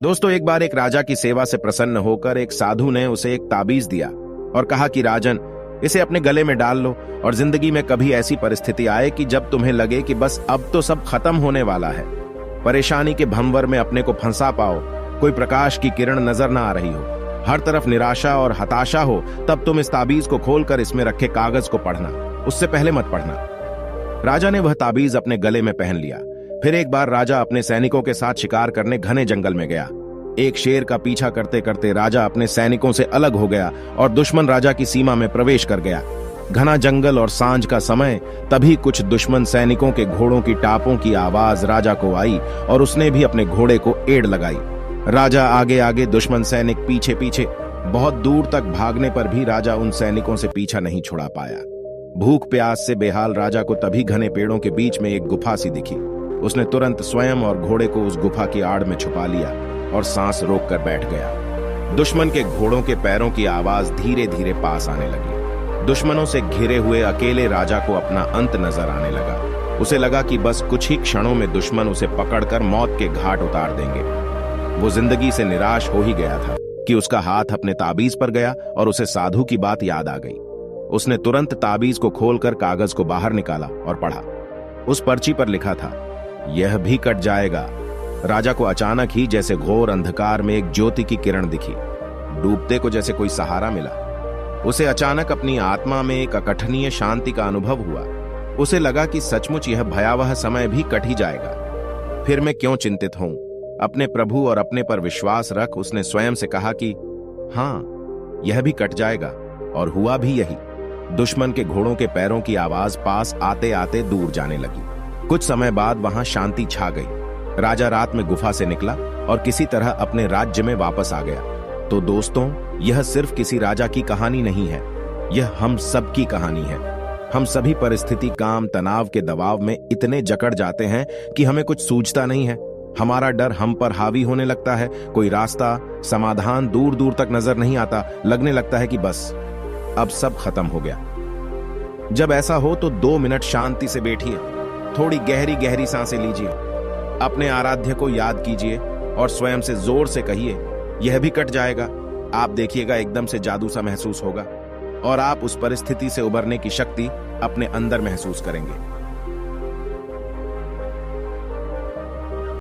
दोस्तों, एक बार एक राजा की सेवा से प्रसन्न होकर एक साधु ने उसे एक ताबीज दिया और कहा कि राजन, इसे अपने गले में डाल लो और जिंदगी में कभी ऐसी परिस्थिति आए कि जब तुम्हें लगे कि बस अब तो सब खत्म होने वाला है, परेशानी के भंवर में अपने को फंसा पाओ, कोई प्रकाश की किरण नजर ना आ रही हो, हर तरफ निराशा और हताशा हो, तब तुम इस ताबीज को खोलकर इसमें रखे कागज को पढ़ना, उससे पहले मत पढ़ना। राजा ने वह ताबीज अपने गले में पहन लिया। फिर एक बार राजा अपने सैनिकों के साथ शिकार करने घने जंगल में गया। एक शेर का पीछा करते करते राजा अपने सैनिकों से अलग हो गया और दुश्मन राजा की सीमा में प्रवेश कर गया। घना जंगल और सांझ का समय, तभी कुछ दुश्मन सैनिकों के घोड़ों की टापों की आवाज राजा को आई और उसने भी अपने घोड़े को एड़ लगाई। राजा आगे आगे, दुश्मन सैनिक पीछे पीछे। बहुत दूर तक भागने पर भी राजा उन सैनिकों से पीछा नहीं छुड़ा पाया। भूख प्यास से बेहाल राजा को तभी घने पेड़ों के बीच में एक गुफा सी दिखी। उसने तुरंत स्वयं और घोड़े को उस गुफा की आड़ में छुपा लिया और सांस रोककर बैठ गया। दुश्मन के घोड़ों के पैरों की आवाज धीरे धीरे पास आने लगी। दुश्मनों से घिरे हुए अकेले राजा को अपना अंत नजर आने लगा। उसे लगा कि बस कुछ ही क्षणों में दुश्मन उसे पकड़कर मौत के घाट उतार देंगे। वो जिंदगी से निराश हो ही गया था कि उसका हाथ अपने ताबीज पर गया और उसे साधु की बात याद आ गई। उसने तुरंत ताबीज को खोलकर कागज को बाहर निकाला और पढ़ा। उस पर्ची पर लिखा था, यह भी कट जाएगा। राजा को अचानक ही जैसे घोर अंधकार में एक ज्योति की किरण दिखी। डूबते को जैसे कोई सहारा मिला। उसे अचानक अपनी आत्मा में एक अकथनीय शांति का अनुभव हुआ। उसे लगा कि सचमुच यह भयावह समय भी कट ही जाएगा। फिर मैं क्यों चिंतित हूं? अपने प्रभु और अपने पर विश्वास रख, उसने स्वयं से कहा कि हां, यह भी कट जाएगा। और हुआ भी यही। दुश्मन के घोड़ों के पैरों की आवाज पास आते आते दूर जाने लगी। कुछ समय बाद वहां शांति छा गई। राजा रात में गुफा से निकला और किसी तरह अपने राज्य में वापस आ गया। तो दोस्तों, यह सिर्फ किसी राजा की कहानी नहीं है, यह हम सब की कहानी है। हम सभी परिस्थिति, काम, तनाव के दबाव में इतने जकड़ जाते हैं कि हमें कुछ सूझता नहीं है। हमारा डर हम पर हावी होने लगता है। कोई रास्ता, समाधान दूर दूर तक नजर नहीं आता। लगने लगता है कि बस अब सब खत्म हो गया। जब ऐसा हो तो 2 मिनट शांति से बैठिए, थोड़ी गहरी गहरी सांसें लीजिए, अपने आराध्य को याद कीजिए और स्वयं से जोर से कहिए, यह भी कट जाएगा। आप देखिएगा, एकदम से जादू सा महसूस होगा और आप उस परिस्थिति से उबरने की शक्ति अपने अंदर महसूस करेंगे।